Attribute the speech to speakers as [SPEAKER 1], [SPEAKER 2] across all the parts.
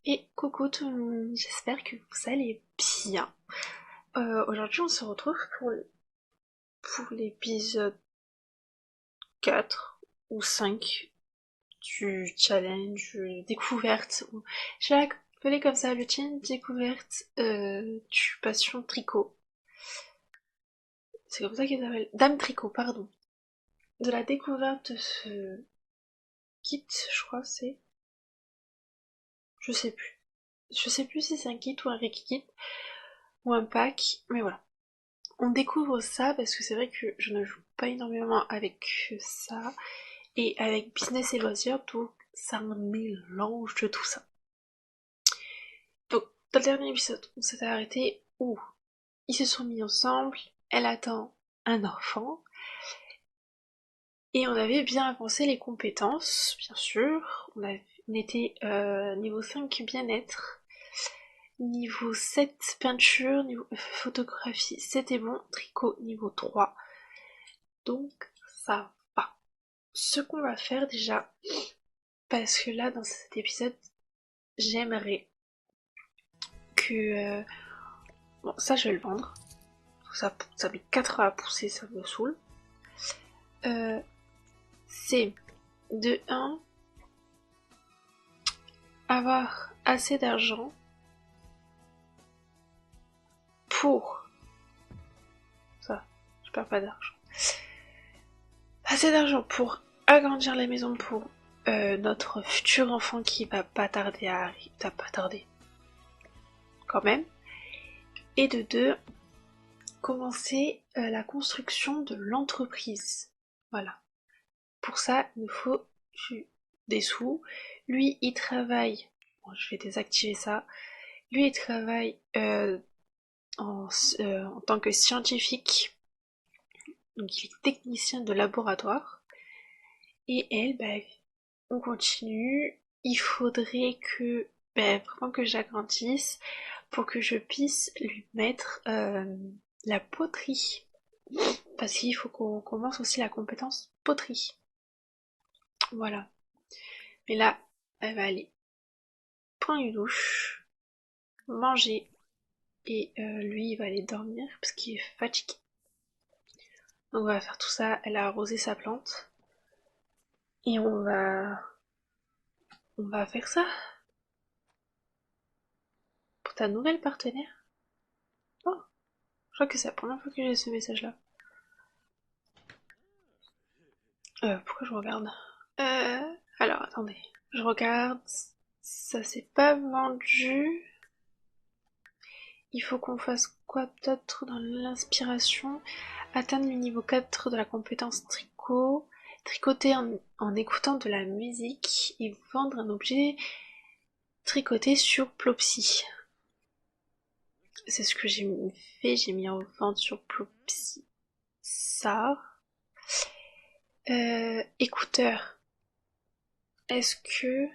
[SPEAKER 1] Et coucou tout le monde, j'espère que vous allez bien. Aujourd'hui on se retrouve pour l'épisode 4 ou 5 du challenge découverte, ou je vais l'appeler comme ça, le challenge découverte du passion tricot. C'est comme ça qu'il s'appelle. Dame tricot, pardon. De la découverte de ce kit, je crois c'est. Je sais plus. Je sais plus si c'est un kit ou un kit ou un pack, mais voilà. On découvre ça parce que c'est vrai que je ne joue pas énormément avec ça et avec business et loisirs, donc c'est un mélange de tout ça. Donc, dans le dernier épisode, on s'était arrêté où ils se sont mis ensemble, elle attend un enfant, et on avait bien avancé les compétences, bien sûr. On était niveau 5 bien-être, niveau 7 peinture, niveau photographie, c'était bon, tricot niveau 3. Donc ça va. Ce qu'on va faire déjà, parce que là dans cet épisode, j'aimerais que... bon, ça je vais le vendre. Ça met 4 heures à pousser, ça me saoule. C'est de 1, avoir assez d'argent pour... Ça, je perds pas d'argent. Assez d'argent pour agrandir la maison pour notre futur enfant qui va pas tarder à arriver. Ça va pas tarder. Quand même. Et de 2, commencer la construction de l'entreprise. Voilà. Pour ça, il nous faut des sous. Lui, il travaille. Bon, je vais désactiver ça. Lui, il travaille en tant que scientifique. Donc, il est technicien de laboratoire. Et elle, bah, on continue. Il faudrait que, bah, vraiment que j'agrandisse pour que je puisse lui mettre la poterie. Parce qu'il faut qu'on commence aussi la compétence poterie. Voilà. Mais là, elle va aller prendre une douche, manger, et lui, il va aller dormir parce qu'il est fatigué. Donc on va faire tout ça, elle a arrosé sa plante, et on va faire ça pour ta nouvelle partenaire. Oh, je crois que c'est la première fois que j'ai ce message-là. Pourquoi je regarde alors attendez, je regarde, ça s'est pas vendu. Il faut qu'on fasse quoi d'autre dans l'inspiration? Atteindre le niveau 4 de la compétence tricot, tricoter en écoutant de la musique et vendre un objet tricoté sur Plopsy. C'est ce que j'ai fait, j'ai mis en vente sur Plopsy. Ça. Écouteurs. Est-ce que,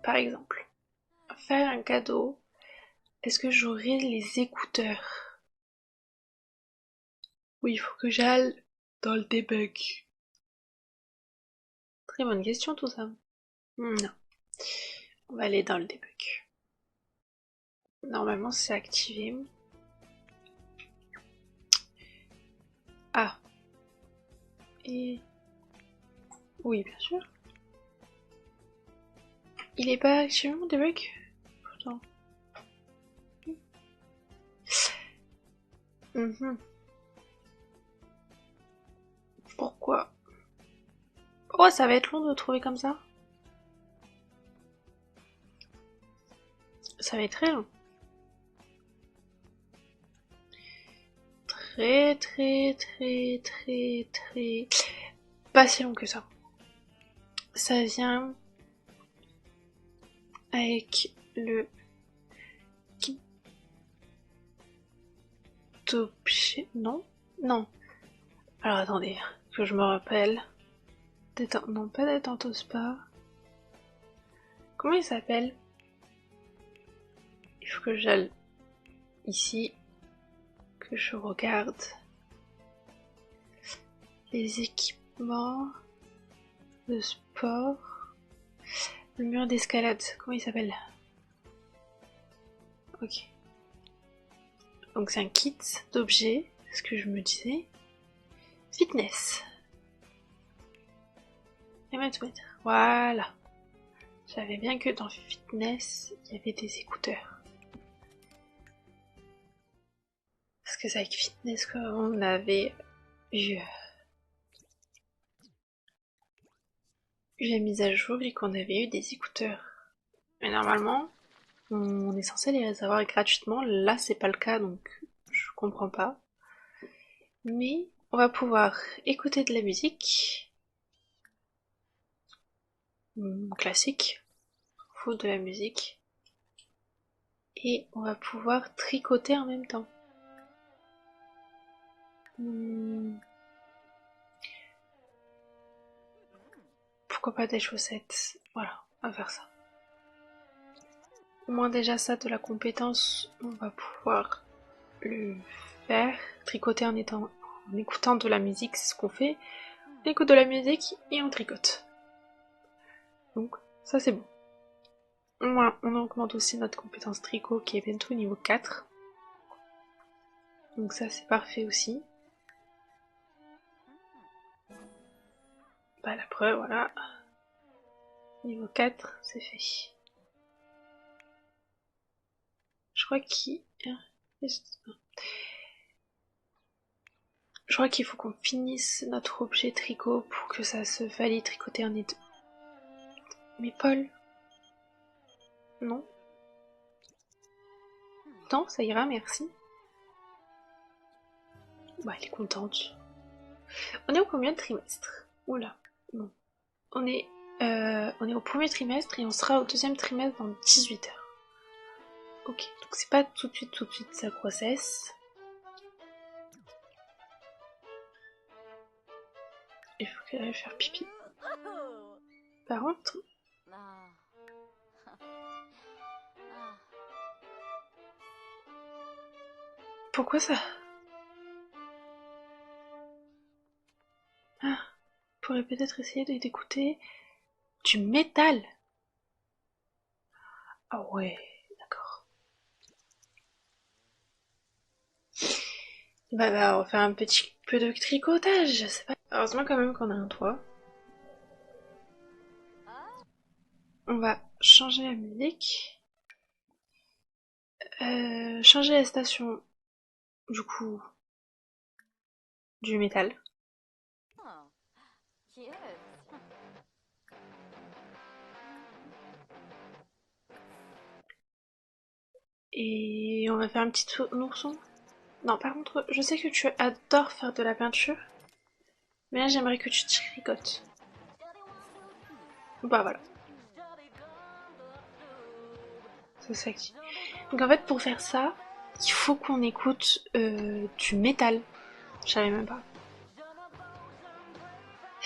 [SPEAKER 1] par exemple, faire un cadeau, est-ce que j'aurai les écouteurs? Oui, il faut que j'aille dans le debug. Très bonne question tout ça. Non. On va aller dans le debug. Normalement c'est activé. Ah. Et... oui, bien sûr. Il est pas activé mon debug? Pourtant. Pourquoi? Oh, ça va être long de le trouver comme ça. Ça va être très long. Très très très très très... pas si long que ça. Ça vient avec le kit. Non? Non. Alors attendez, que je me rappelle. Non, pas détente au spa. Comment il s'appelle? Il faut que j'aille ici, que je regarde les équipements de sport. Le mur d'escalade, comment il s'appelle? Ok. Donc c'est un kit d'objets, c'est ce que je me disais. Fitness. Et mettre. Voilà. Je savais bien que dans fitness, il y avait des écouteurs. Parce que c'est avec fitness qu'on avait eu la mise à jour et qu'on avait eu des écouteurs. Mais normalement, on est censé les avoir gratuitement. Là, c'est pas le cas, donc je comprends pas. Mais on va pouvoir écouter de la musique. Classique. Faut de la musique. Et on va pouvoir tricoter en même temps. Pourquoi pas des chaussettes? Voilà, on va faire ça. Au moins déjà ça de la compétence, on va pouvoir le faire. Tricoter en écoutant de la musique, c'est ce qu'on fait. On écoute de la musique et on tricote. Donc ça c'est bon. On augmente aussi notre compétence tricot qui est bientôt niveau 4. Donc ça c'est parfait aussi. Bah la preuve, voilà. Niveau 4, c'est fait. Je crois qu'il faut qu'on finisse notre objet tricot pour que ça se valide tricoter en étau. Mais Paul? Non? Non, ça ira, merci. Bah, elle est contente. On est au combien de trimestre? Oula, non. On est au premier trimestre et on sera au deuxième trimestre dans 18 heures. Ok, donc c'est pas tout de suite sa grossesse. Il faut qu'elle aille faire pipi. Par contre... Pourquoi ça? Ah, pourrait peut-être essayer d'écouter du métal. Ah ouais, d'accord. Bah, on va faire un petit peu de tricotage, c'est pas... Heureusement quand même qu'on a un toit. On va changer la musique. Changer la station, du coup, du métal. Et on va faire un petit ourson. Non, par contre, je sais que tu adores faire de la peinture. Mais là, j'aimerais que tu tricotes. Bah voilà. Ça s'active. Donc en fait, pour faire ça, il faut qu'on écoute du métal. Je savais même pas.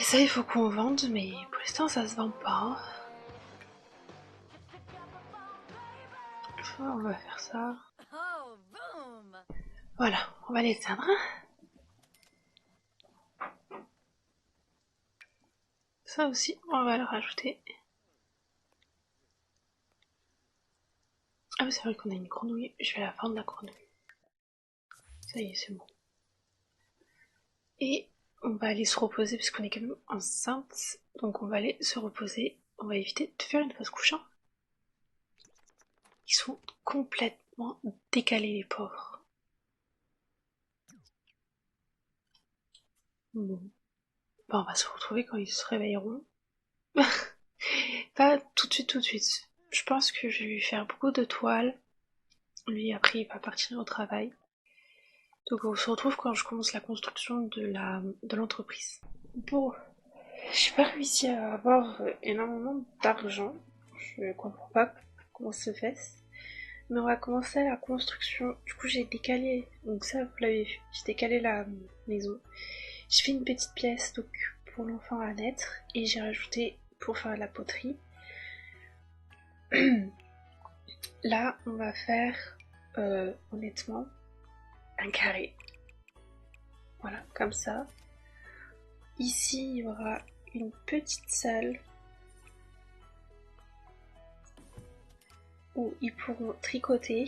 [SPEAKER 1] Et ça, il faut qu'on vende, mais pour l'instant, ça se vend pas. On va faire ça. Voilà, on va l'éteindre. Ça aussi, on va le rajouter. Ah oui, c'est vrai qu'on a une grenouille. Je vais la vendre, la grenouille. Ça y est, c'est bon. Et on va aller se reposer parce qu'on est quand même enceinte. Donc on va aller se reposer. On va éviter de faire une fausse couchant. Ils sont complètement décalés, les pauvres. Bon. Bah, on va se retrouver quand ils se réveilleront. Pas tout de suite. Je pense que je vais lui faire beaucoup de toiles. Lui, après, il va partir au travail. Donc on se retrouve quand je commence la construction de l'entreprise. Bon, j'ai pas réussi à avoir énormément d'argent. Je comprends pas comment ça se fait. Mais on va commencer la construction. Du coup, j'ai décalé. Donc ça, vous l'avez vu. J'ai décalé la maison. J'ai fait une petite pièce donc pour l'enfant à naître et j'ai rajouté pour faire la poterie. Là, on va faire honnêtement un carré. Voilà, comme ça. Ici, il y aura une petite salle. où ils pourront tricoter.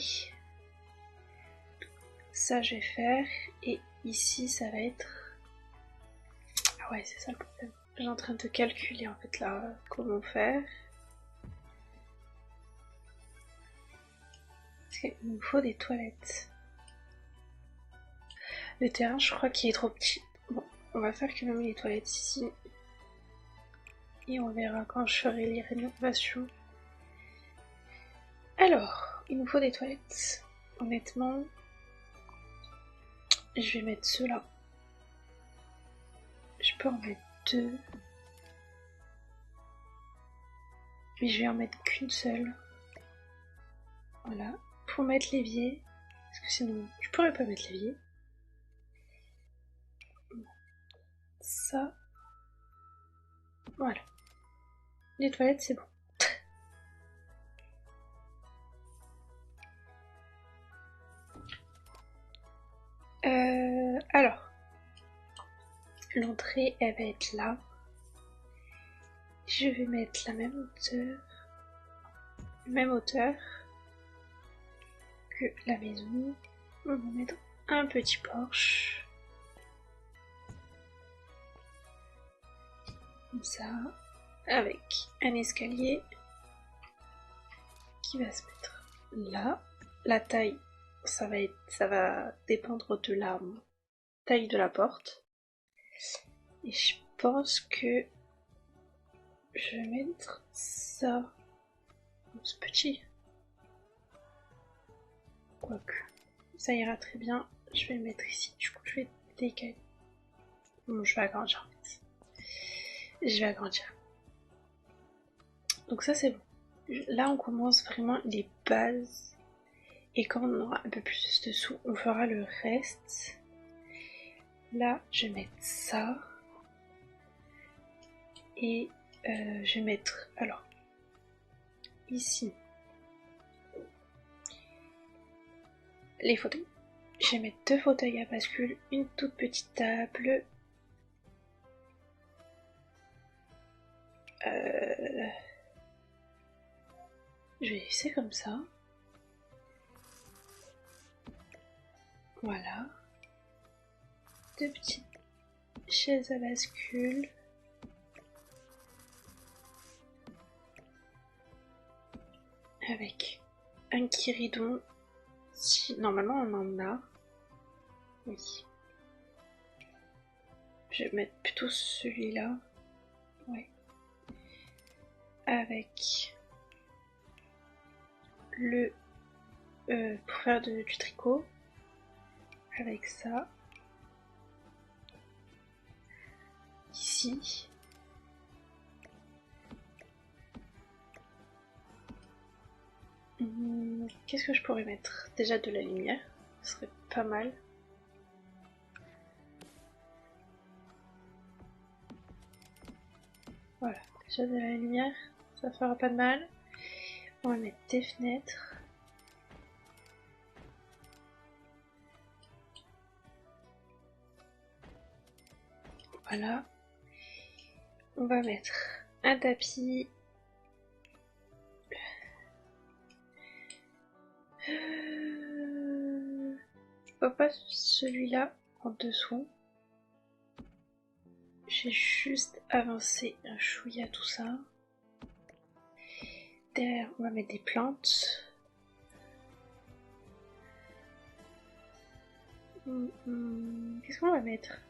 [SPEAKER 1] Ça je vais faire, et ici ça va être... Ah ouais, c'est ça le problème. J'ai en train de calculer en fait là comment faire. Parce qu'il nous faut des toilettes. Le terrain je crois qu'il est trop petit. Bon, on va faire quand même les toilettes ici. Et on verra quand je ferai les rénovations. Alors, il nous faut des toilettes. Honnêtement, je vais mettre ceux-là. Je peux en mettre 2. Mais je vais en mettre qu'une seule. Voilà. Pour mettre l'évier. Parce que sinon, je pourrais pas mettre l'évier. Ça. Voilà. Les toilettes, c'est bon. Alors. L'entrée, elle va être là. Je vais mettre la même hauteur que la maison. On va mettre un petit porche. Comme ça. Avec un escalier qui va se mettre là. La taille, ça va dépendre de la taille de la porte. Et je pense que je vais mettre ça. C'est petit. Quoique. Ça ira très bien. Je vais le mettre ici. Du coup, je vais décaler. Bon, je vais agrandir en fait. Je vais agrandir. Donc ça, c'est bon. Là, on commence vraiment les bases. Et quand on aura un peu plus de sous, on fera le reste. Là, je vais mettre ça. Et je vais mettre, alors, ici, les fauteuils. Je vais mettre 2 fauteuils à bascule, une toute petite table. Je vais laisser comme ça. Voilà. 2 petites chaises à bascule. Avec un guéridon. Si normalement on en a. Oui. Je vais mettre plutôt celui-là. Ouais. Avec le pour faire du tricot. Avec ça. Ici. Qu'est-ce que je pourrais mettre? Déjà de la lumière, ce serait pas mal. Voilà, déjà de la lumière, ça fera pas de mal. On va mettre des fenêtres. Voilà. On va mettre un tapis. Pas celui-là en dessous. J'ai juste avancé un chouïa tout ça. Derrière, on va mettre des plantes. Qu'est-ce qu'on va mettre?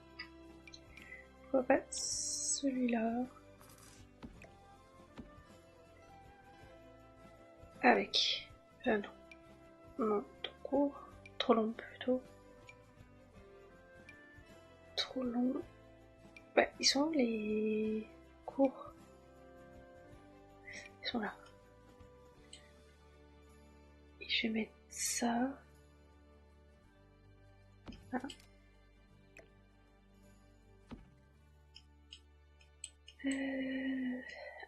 [SPEAKER 1] Pourquoi pas celui-là? Avec... non. Non, trop court. Trop long plutôt. Trop long. Ouais, ils sont où les courts? Ils sont là. Et je vais mettre ça. Voilà.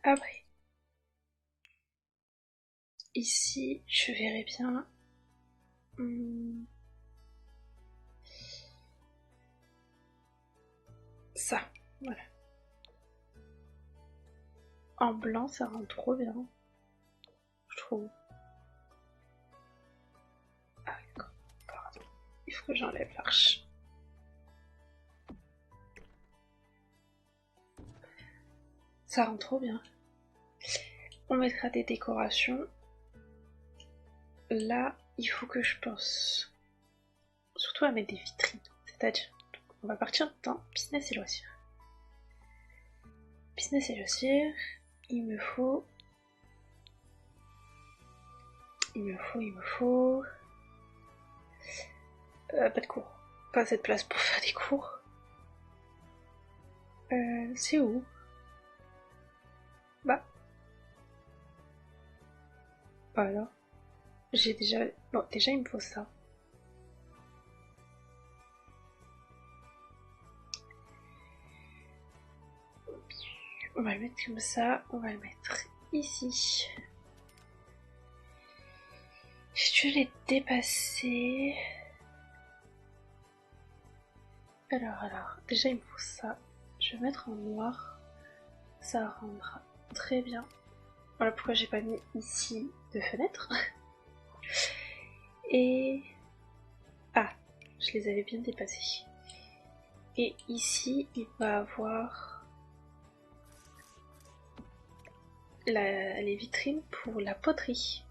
[SPEAKER 1] Après. Ici, je verrai bien. Ça, voilà. En blanc, ça rend trop bien, je trouve. faut que j'enlève l'arche. Ça rend trop bien. On mettra des décorations. Là, il faut que je pense surtout à mettre des vitrines. C'est-à-dire, on va partir dans business et loisirs. Business et loisirs, il me faut... Pas de cours. Pas assez de place pour faire des cours. C'est où? Bah. Voilà. J'ai déjà... Bon, déjà il me faut ça. On va le mettre comme ça. On va le mettre ici. Je vais les dépasser. Alors, déjà il me faut ça. Je vais mettre en noir. Ça rendra très bien. Voilà pourquoi j'ai pas mis ici de fenêtre. Et... Ah, je les avais bien dépassés. Et ici, il va avoir les vitrines pour la poterie.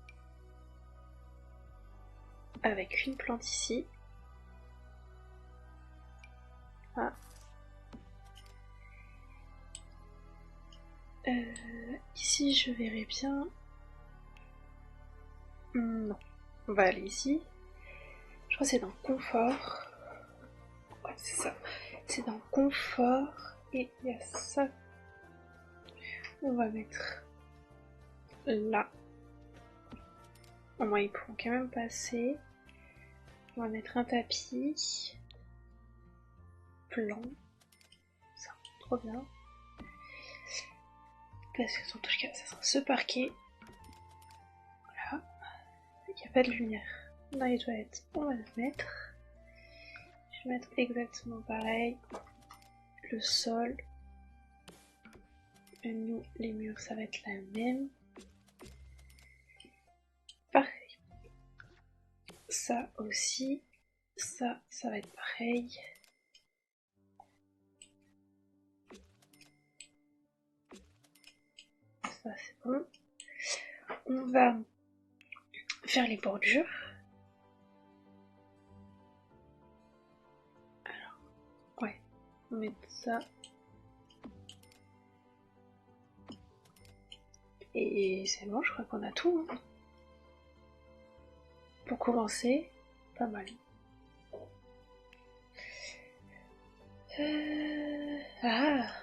[SPEAKER 1] Avec une plante ici. Ah. Ici, je verrai bien... Non. On va aller ici. Je crois que c'est dans confort. Ouais, c'est ça. C'est dans confort. Et il y a ça. On va mettre là. Au moins, ils pourront quand même passer. On va mettre un tapis. Blanc. Ça, trop bien. Parce que en tout cas, ça sera ce parquet. Voilà. Il n'y a pas de lumière dans les toilettes. On va le mettre. Je vais mettre exactement pareil. Le sol. Et nous, les murs, ça va être la même. Pareil. Ça aussi. Ça va être pareil. Ça, c'est bon. On va faire les bordures. Alors, ouais, on va mettre ça. Et c'est bon, je crois qu'on a tout. Hein. Pour commencer, pas mal. Ah.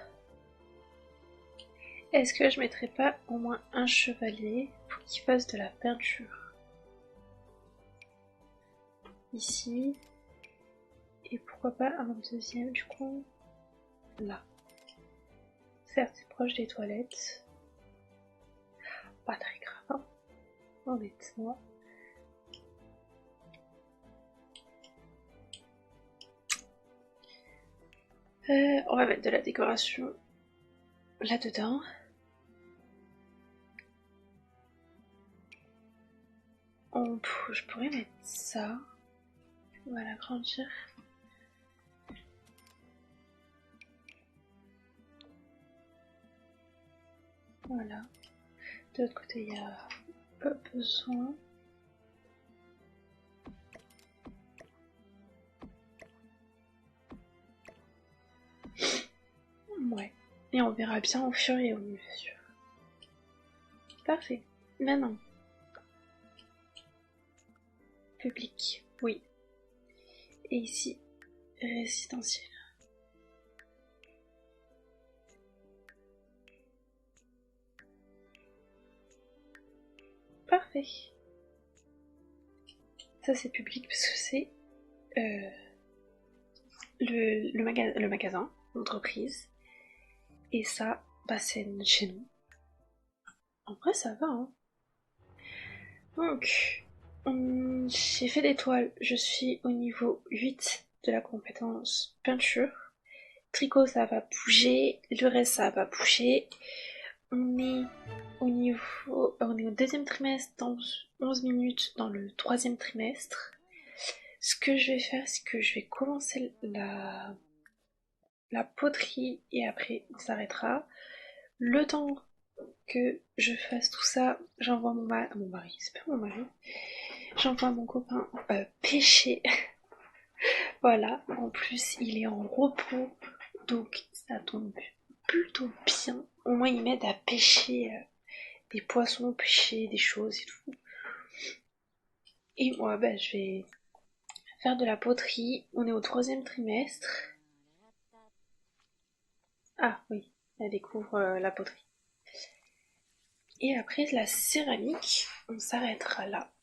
[SPEAKER 1] Est-ce que je mettrais pas au moins un chevalier pour qu'il fasse de la peinture? Ici. Et pourquoi pas un deuxième du coup là. Certes, c'est proche des toilettes. Pas très grave, hein, honnêtement. On va mettre de la décoration là-dedans. Je pourrais mettre ça. On va l'agrandir. Voilà. De l'autre côté, il n'y a pas besoin. Ouais. Et on verra bien au fur et à mesure. Parfait. Maintenant. Public. Oui. Et ici, résidentiel. Parfait. Ça c'est public parce que c'est le magasin, l'entreprise. Et ça, bah c'est chez nous. En vrai ça va, hein. Donc, j'ai fait des toiles. Je suis au niveau 8 de la compétence peinture. Tricot ça va bouger, le reste ça va bouger. On est au deuxième trimestre, dans 11 minutes dans le troisième trimestre. ce que je vais faire, c'est que je vais commencer la poterie et après on s'arrêtera. Le temps que je fasse tout ça, j'envoie mon mari, c'est pas mon mari, j'envoie mon copain pêcher. Voilà, en plus il est en repos, donc ça tombe plutôt bien. Au moins il m'aide à pêcher des poissons, pêcher des choses et tout. Et moi, je vais faire de la poterie. On est au 3e trimestre. Ah oui, elle découvre la poterie. Et après la céramique, on s'arrêtera là.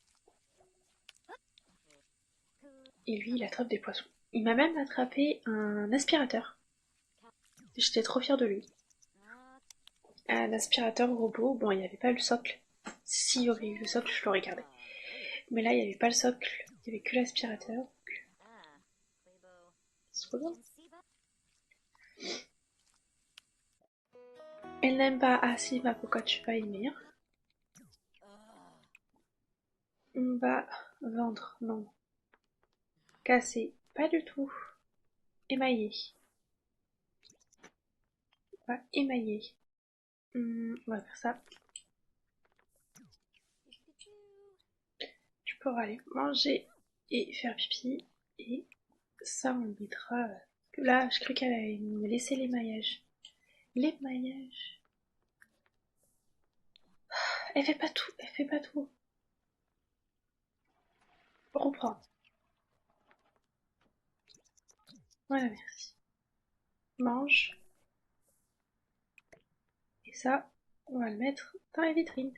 [SPEAKER 1] Et lui, il attrape des poissons. Il m'a même attrapé un aspirateur. J'étais trop fière de lui. Un aspirateur robot. Bon, il n'y avait pas le socle. S'il y aurait eu le socle, je l'aurais gardé. Mais là, il n'y avait pas le socle. Il n'y avait que l'aspirateur. C'est trop bien. Elle n'aime pas. Ah si, bah pourquoi tu vas aimer? On va vendre. Non. Casser. Pas du tout. Émailler. On va émailler. On va faire ça. Tu pourras aller manger et faire pipi. Et ça, on le mettra. Là, je crois qu'elle allait me laisser l'émaillage. L'émaillage. Elle fait pas tout. Elle fait pas tout. Reprends. Voilà, merci. Mange. Et ça, on va le mettre dans la vitrine.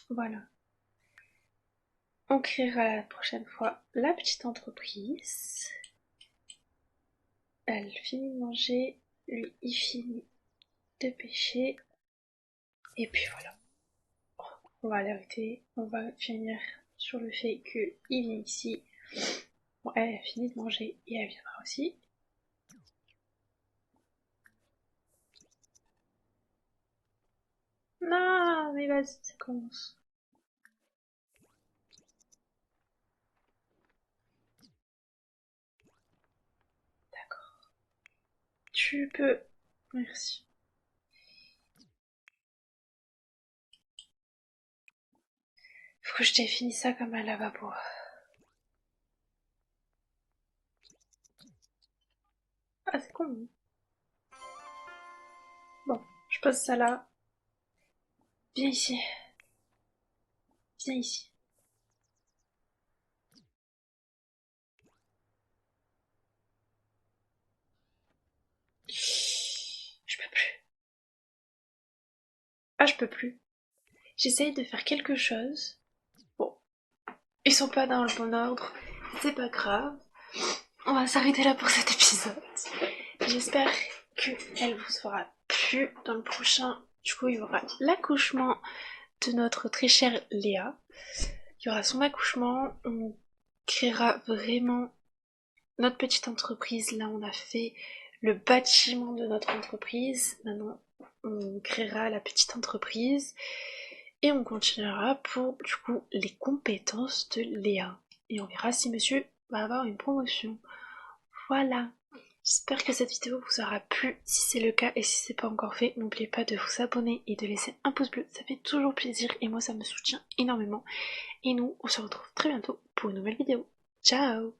[SPEAKER 1] Voilà. On créera la prochaine fois la petite entreprise. Elle finit de manger, lui il finit de pêcher. Et puis voilà. On va l'arrêter. On va finir sur le fait qu'il vient ici. Bon, elle a fini de manger et elle viendra aussi. Non, mais vas-y, ça commence. D'accord. Tu peux. Merci. Faut que je définisse ça comme un lavabo. Ah, c'est con. Bon, je pose ça là. Viens ici. Viens ici. Je peux plus. Ah, je peux plus. J'essaye de faire quelque chose. Bon, ils sont pas dans le bon ordre. C'est pas grave. On va s'arrêter là pour cet épisode. J'espère qu'elle vous aura plu. Dans le prochain, du coup, il y aura l'accouchement de notre très chère Léa. Il y aura son accouchement. On créera vraiment notre petite entreprise. Là, on a fait le bâtiment de notre entreprise. Maintenant, on créera la petite entreprise. Et on continuera pour, du coup, les compétences de Léa. Et on verra si monsieur va avoir une promotion. Voilà. J'espère que cette vidéo vous aura plu. Si c'est le cas et si c'est pas encore fait, n'oubliez pas de vous abonner et de laisser un pouce bleu. Ça fait toujours plaisir et moi ça me soutient énormément. Et nous, on se retrouve très bientôt pour une nouvelle vidéo. Ciao!